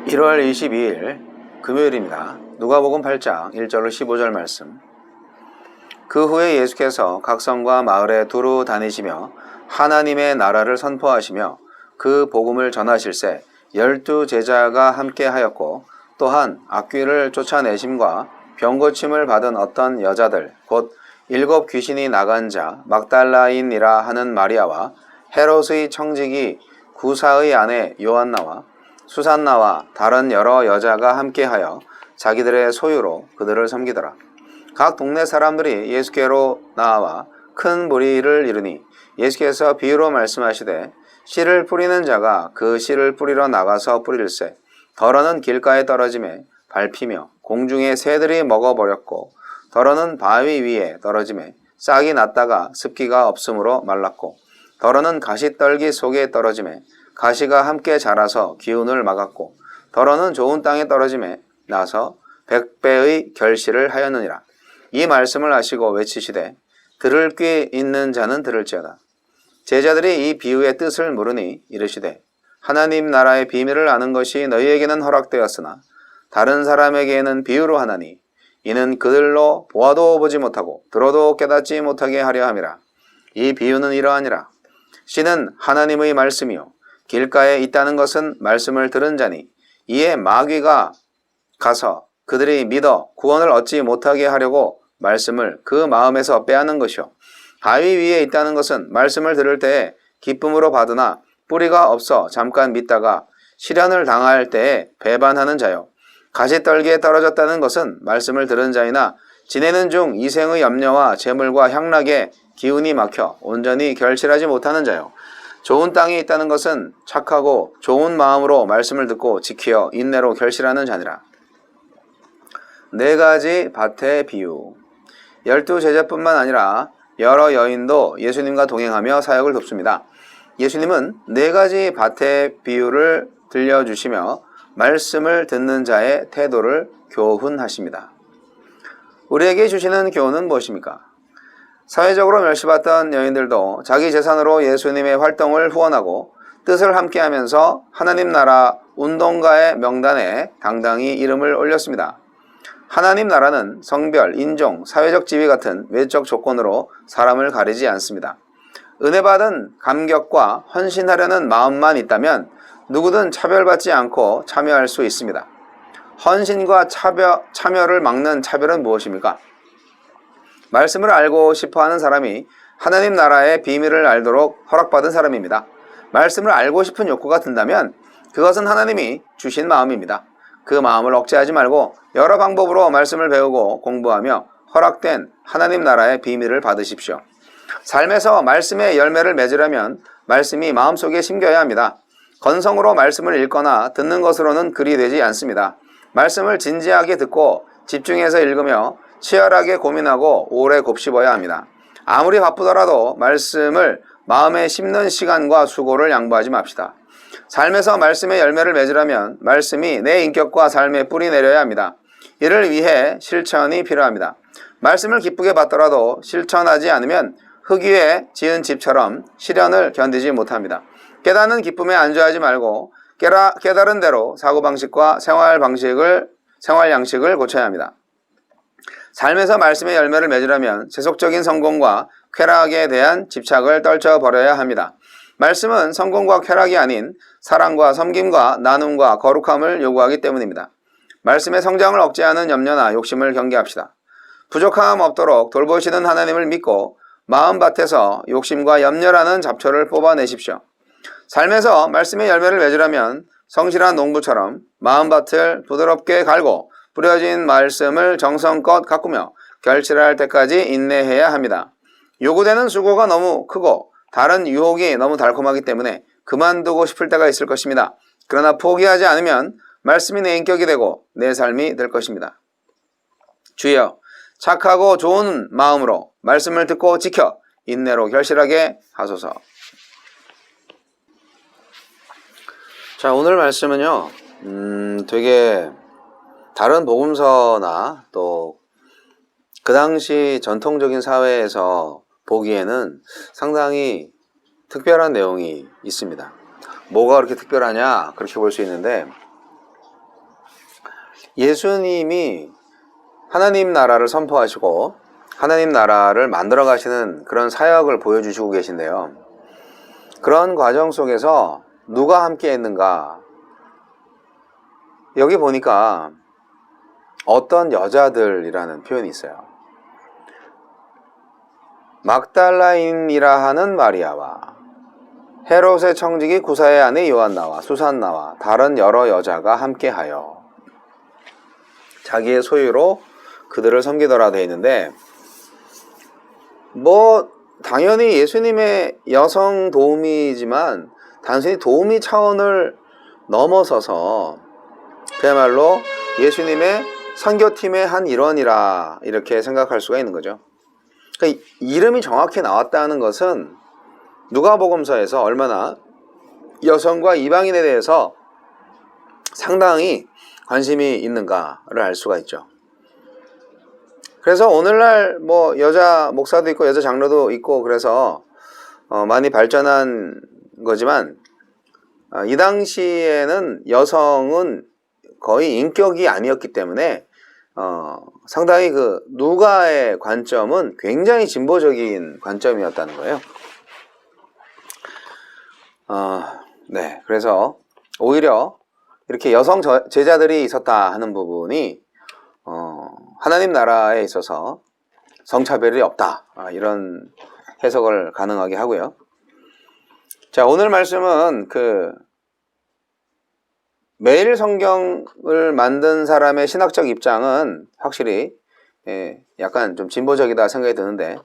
1월 22일 금요일입니다. 누가복음 8장 1절로 15절 말씀. 그 후에 예수께서 각 성과 마을에 두루 다니시며 하나님의 나라를 선포하시며 그 복음을 전하실새 12 제자가 함께 하였고, 또한 악귀를 쫓아내심과 병고침을 받은 어떤 여자들 곧 7 귀신이 나간 자 막달라인이라 하는 마리아와 헤롯의 청지기 구사의 아내 요한나와 수산나와 다른 여러 여자가 함께하여 자기들의 소유로 그들을 섬기더라. 각 동네 사람들이 예수께로 나와 큰 무리를 이르니 예수께서 비유로 말씀하시되, 씨를 뿌리는 자가 그 씨를 뿌리러 나가서 뿌릴새 덜어는 길가에 떨어지매 밟히며 공중에 새들이 먹어버렸고, 덜어는 바위 위에 떨어지매 싹이 났다가 습기가 없으므로 말랐고, 덜어는 가시떨기 속에 떨어지매 가시가 함께 자라서 기운을 막았고, 덜어는 좋은 땅에 떨어지매 나서 100배의 결실을 하였느니라. 이 말씀을 하시고 외치시되, 들을 귀 있는 자는 들을지어다. 제자들이 이 비유의 뜻을 물으니 이르시되, 하나님 나라의 비밀을 아는 것이 너희에게는 허락되었으나 다른 사람에게는 비유로 하나니, 이는 그들로 보아도 보지 못하고 들어도 깨닫지 못하게 하려 함이라. 이 비유는 이러하니라. 씨는 하나님의 말씀이요 길가에 있다는 것은 말씀을 들은 자니, 이에 마귀가 가서 그들이 믿어 구원을 얻지 못하게 하려고 말씀을 그 마음에서 빼앗는 것이요, 바위 위에 있다는 것은 말씀을 들을 때에 기쁨으로 받으나 뿌리가 없어 잠깐 믿다가 시련을 당할 때에 배반하는 자요, 가시떨기에 떨어졌다는 것은 말씀을 들은 자이나 지내는 중 이생의 염려와 재물과 향락에 기운이 막혀 온전히 결실하지 못하는 자요, 좋은 땅에 있다는 것은 착하고 좋은 마음으로 말씀을 듣고 지키어 인내로 결실하는 자니라. 4가지 밭의 비유. 12 제자뿐만 아니라 여러 여인도 예수님과 동행하며 사역을 돕습니다. 예수님은 4가지 밭의 비유를 들려주시며 말씀을 듣는 자의 태도를 교훈하십니다. 우리에게 주시는 교훈은 무엇입니까? 사회적으로 멸시받던 여인들도 자기 재산으로 예수님의 활동을 후원하고 뜻을 함께하면서 하나님 나라 운동가의 명단에 당당히 이름을 올렸습니다. 하나님 나라는 성별, 인종, 사회적 지위 같은 외적 조건으로 사람을 가리지 않습니다. 은혜받은 감격과 헌신하려는 마음만 있다면 누구든 차별받지 않고 참여할 수 있습니다. 헌신과 참여를 막는 차별은 무엇입니까? 말씀을 알고 싶어하는 사람이 하나님 나라의 비밀을 알도록 허락받은 사람입니다. 말씀을 알고 싶은 욕구가 든다면 그것은 하나님이 주신 마음입니다. 그 마음을 억제하지 말고 여러 방법으로 말씀을 배우고 공부하며 허락된 하나님 나라의 비밀을 받으십시오. 삶에서 말씀의 열매를 맺으려면 말씀이 마음속에 심겨야 합니다. 건성으로 말씀을 읽거나 듣는 것으로는 글이 되지 않습니다. 말씀을 진지하게 듣고 집중해서 읽으며 치열하게 고민하고 오래 곱씹어야 합니다. 아무리 바쁘더라도 말씀을 마음에 심는 시간과 수고를 양보하지 맙시다. 삶에서 말씀의 열매를 맺으려면 말씀이 내 인격과 삶에 뿌리 내려야 합니다. 이를 위해 실천이 필요합니다. 말씀을 기쁘게 받더라도 실천하지 않으면 흙 위에 지은 집처럼 시련을 견디지 못합니다. 깨닫는 기쁨에 안주하지 말고 깨달은 대로 사고방식과 생활 양식을 고쳐야 합니다. 삶에서 말씀의 열매를 맺으려면 세속적인 성공과 쾌락에 대한 집착을 떨쳐버려야 합니다. 말씀은 성공과 쾌락이 아닌 사랑과 섬김과 나눔과 거룩함을 요구하기 때문입니다. 말씀의 성장을 억제하는 염려나 욕심을 경계합시다. 부족함 없도록 돌보시는 하나님을 믿고 마음밭에서 욕심과 염려라는 잡초를 뽑아내십시오. 삶에서 말씀의 열매를 맺으려면 성실한 농부처럼 마음밭을 부드럽게 갈고 뿌려진 말씀을 정성껏 가꾸며 결실할 때까지 인내해야 합니다. 요구되는 수고가 너무 크고 다른 유혹이 너무 달콤하기 때문에 그만두고 싶을 때가 있을 것입니다. 그러나 포기하지 않으면 말씀이 내 인격이 되고 내 삶이 될 것입니다. 주여, 착하고 좋은 마음으로 말씀을 듣고 지켜 인내로 결실하게 하소서. 자, 오늘 말씀은요, 되게 다른 복음서나 또 그 당시 전통적인 사회에서 보기에는 상당히 특별한 내용이 있습니다. 뭐가 그렇게 특별하냐, 그렇게 볼 수 있는데, 예수님이 하나님 나라를 선포하시고 하나님 나라를 만들어 가시는 그런 사역을 보여주시고 계신데요. 그런 과정 속에서 누가 함께 했는가? 여기 보니까 어떤 여자들이라는 표현이 있어요. 막달라인이라 하는 마리아와 헤롯의 청지기 구사의 아내 요한나와 수산나와 다른 여러 여자가 함께하여 자기의 소유로 그들을 섬기더라 되어 있는데, 당연히 예수님의 여성 도우미이지만 단순히 도우미 차원을 넘어서서 그야말로 예수님의 선교팀의 한 일원이라 이렇게 생각할 수가 있는 거죠. 그러니까 이름이 정확히 나왔다는 것은 누가복음서에서 얼마나 여성과 이방인에 대해서 상당히 관심이 있는가를 알 수가 있죠. 그래서 오늘날 여자 목사도 있고 여자 장로도 있고 그래서 많이 발전한 거지만, 이 당시에는 여성은 거의 인격이 아니었기 때문에 상당히 그 누가의 관점은 굉장히 진보적인 관점이었다는 거예요. 네, 그래서 오히려 이렇게 여성 제자들이 있었다 하는 부분이 하나님 나라에 있어서 성차별이 없다, 이런 해석을 가능하게 하고요. 자, 오늘 말씀은 매일 성경을 만든 사람의 신학적 입장은 확실히 약간 좀 진보적이다 생각이 드는데,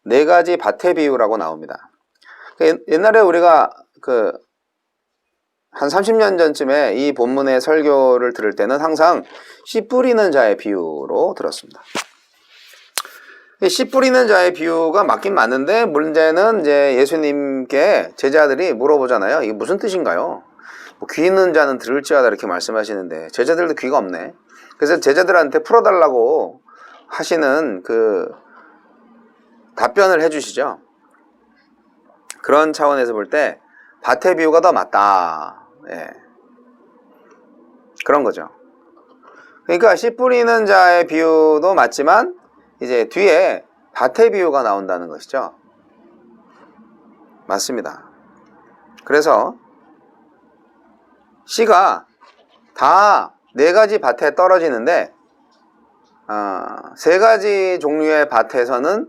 4가지 밭의 비유라고 나옵니다. 옛날에 우리가 한 30년 전쯤에 이 본문의 설교를 들을 때는 항상 씨 뿌리는 자의 비유로 들었습니다. 씨 뿌리는 자의 비유가 맞긴 맞는데, 문제는 이제 예수님께 제자들이 물어보잖아요. 이게 무슨 뜻인가요? 귀 있는 자는 들을지어다 이렇게 말씀하시는데 제자들도 귀가 없네. 그래서 제자들한테 풀어달라고 하시는 답변을 해주시죠. 그런 차원에서 볼 때 밭의 비유가 더 맞다. 예. 그런 거죠. 그러니까 씨 뿌리는 자의 비유도 맞지만 이제 뒤에 밭의 비유가 나온다는 것이죠. 맞습니다. 그래서 씨가 다 4가지 밭에 떨어지는데 3가지 종류의 밭에서는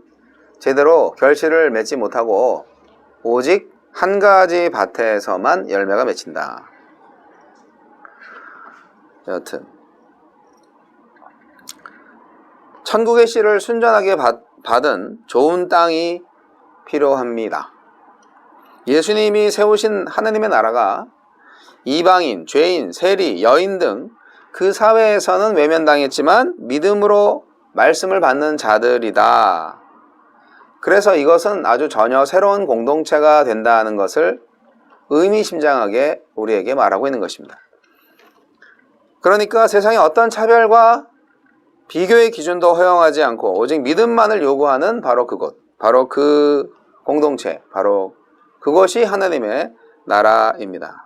제대로 결실을 맺지 못하고 오직 1가지 밭에서만 열매가 맺힌다. 여튼 천국의 씨를 순전하게 받은 좋은 땅이 필요합니다. 예수님이 세우신 하나님의 나라가 이방인, 죄인, 세리, 여인 등 그 사회에서는 외면당했지만 믿음으로 말씀을 받는 자들이다. 그래서 이것은 아주 전혀 새로운 공동체가 된다는 것을 의미심장하게 우리에게 말하고 있는 것입니다. 그러니까 세상의 어떤 차별과 비교의 기준도 허용하지 않고 오직 믿음만을 요구하는 바로 그곳, 바로 그 공동체, 바로 그것이 하나님의 나라입니다.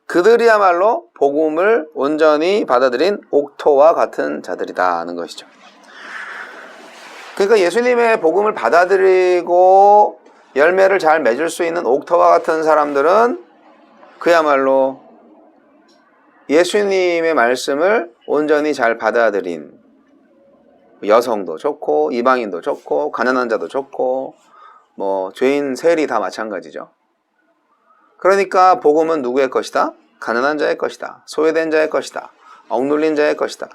그들이야말로 복음을 온전히 받아들인 옥토와 같은 자들이다 하는 것이죠. 그러니까 예수님의 복음을 받아들이고 열매를 잘 맺을 수 있는 옥토와 같은 사람들은 그야말로 예수님의 말씀을 온전히 잘 받아들인, 여성도 좋고 이방인도 좋고 가난한 자도 좋고 죄인 세리 다 마찬가지죠. 그러니까 복음은 누구의 것이다? 가난한 자의 것이다. 소외된 자의 것이다. 억눌린 자의 것이다.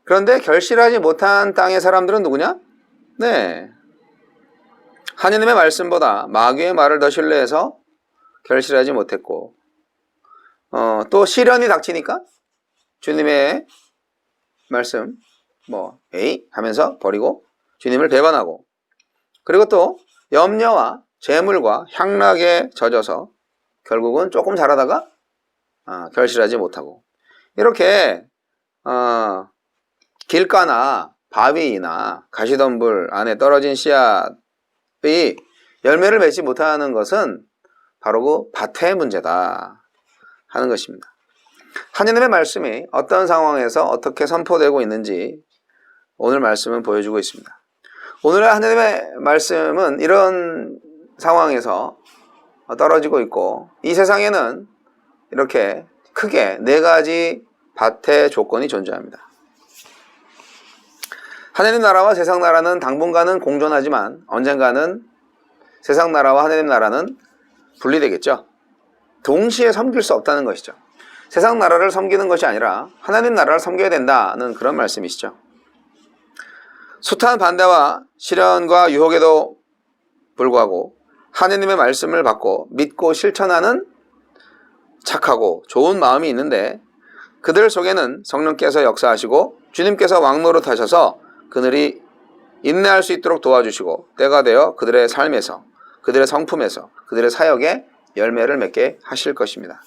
그런데 결실하지 못한 땅의 사람들은 누구냐? 네, 하느님의 말씀보다 마귀의 말을 더 신뢰해서 결실하지 못했고, 또 시련이 닥치니까 주님의 말씀 에이 하면서 버리고 주님을 배반하고, 그리고 또 염려와 재물과 향락에 젖어서 결국은 조금 잘하다가 결실하지 못하고, 이렇게 길가나 바위나 가시덤불 안에 떨어진 씨앗이 열매를 맺지 못하는 것은 바로 그 밭의 문제다 하는 것입니다. 하느님의 말씀이 어떤 상황에서 어떻게 선포되고 있는지 오늘 말씀은 보여주고 있습니다. 오늘의 하느님의 말씀은 이런 상황에서 떨어지고 있고, 이 세상에는 이렇게 크게 네 가지 밭의 조건이 존재합니다. 하느님 나라와 세상 나라는 당분간은 공존하지만 언젠가는 세상 나라와 하느님 나라는 분리되겠죠. 동시에 섬길 수 없다는 것이죠. 세상 나라를 섬기는 것이 아니라 하나님 나라를 섬겨야 된다는 그런 말씀이시죠. 숱한 반대와 시련과 유혹에도 불구하고 하느님의 말씀을 받고 믿고 실천하는 착하고 좋은 마음이 있는데, 그들 속에는 성령께서 역사하시고 주님께서 왕노릇하셔서 그들이 인내할 수 있도록 도와주시고 때가 되어 그들의 삶에서, 그들의 성품에서, 그들의 사역에 열매를 맺게 하실 것입니다.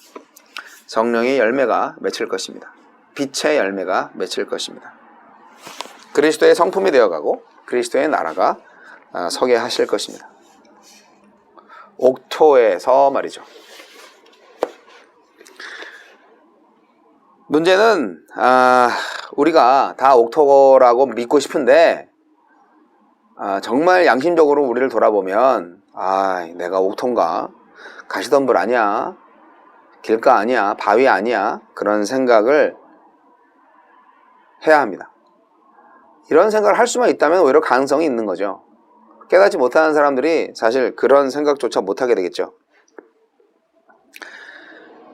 성령의 열매가 맺힐 것입니다. 빛의 열매가 맺힐 것입니다. 그리스도의 성품이 되어가고 그리스도의 나라가 서게 하실 것입니다. 옥토에서 말이죠. 문제는 우리가 다 옥토라고 믿고 싶은데 정말 양심적으로 우리를 돌아보면 내가 옥토인가? 가시덤불 아니야? 길가 아니야? 바위 아니야? 그런 생각을 해야 합니다. 이런 생각을 할 수만 있다면 오히려 가능성이 있는 거죠. 깨닫지 못하는 사람들이 사실 그런 생각조차 못하게 되겠죠.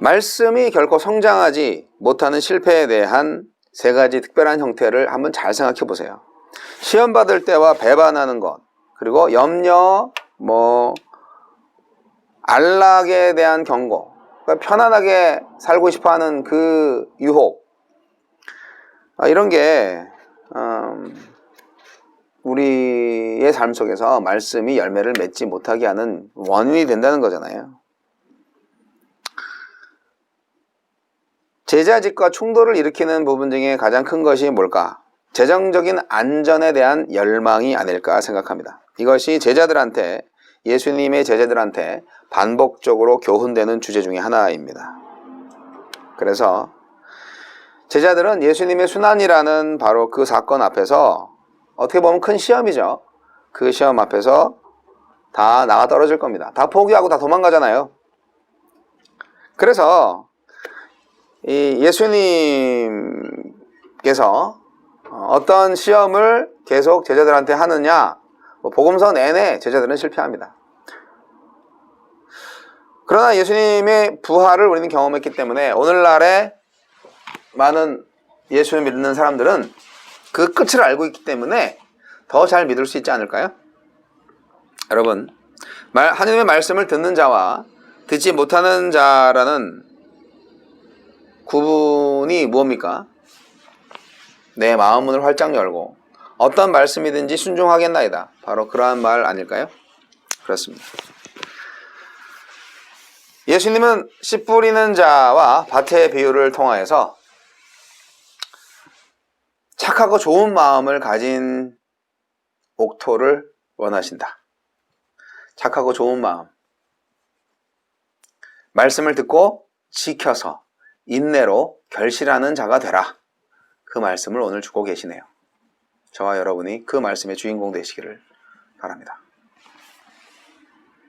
말씀이 결코 성장하지 못하는 실패에 대한 세 가지 특별한 형태를 한번 잘 생각해 보세요. 시험 받을 때와 배반하는 것, 그리고 염려, 안락에 대한 경고, 그러니까 편안하게 살고 싶어하는 그 유혹, 이런 게 우리의 삶 속에서 말씀이 열매를 맺지 못하게 하는 원인이 된다는 거잖아요. 제자직과 충돌을 일으키는 부분 중에 가장 큰 것이 뭘까? 재정적인 안전에 대한 열망이 아닐까 생각합니다. 이것이 제자들한테, 예수님의 제자들한테 반복적으로 교훈되는 주제 중에 하나입니다. 그래서 제자들은 예수님의 순환이라는 바로 그 사건 앞에서, 어떻게 보면 큰 시험이죠. 그 시험 앞에서 다 나가 떨어질 겁니다. 다 포기하고 다 도망가잖아요. 그래서 이 예수님께서 어떤 시험을 계속 제자들한테 하느냐, 복음서 내내 제자들은 실패합니다. 그러나 예수님의 부활을 우리는 경험했기 때문에 오늘날의 많은 예수를 믿는 사람들은 그 끝을 알고 있기 때문에 더 잘 믿을 수 있지 않을까요? 여러분, 하나님의 말씀을 듣는 자와 듣지 못하는 자라는 구분이 무엇입니까? 내 마음 문을 활짝 열고 어떤 말씀이든지 순종하겠나이다. 바로 그러한 말 아닐까요? 그렇습니다. 예수님은 씨 뿌리는 자와 밭의 비유를 통하여서 착하고 좋은 마음을 가진 옥토를 원하신다. 착하고 좋은 마음. 말씀을 듣고 지켜서 인내로 결실하는 자가 되라. 그 말씀을 오늘 주고 계시네요. 저와 여러분이 그 말씀의 주인공 되시기를 바랍니다.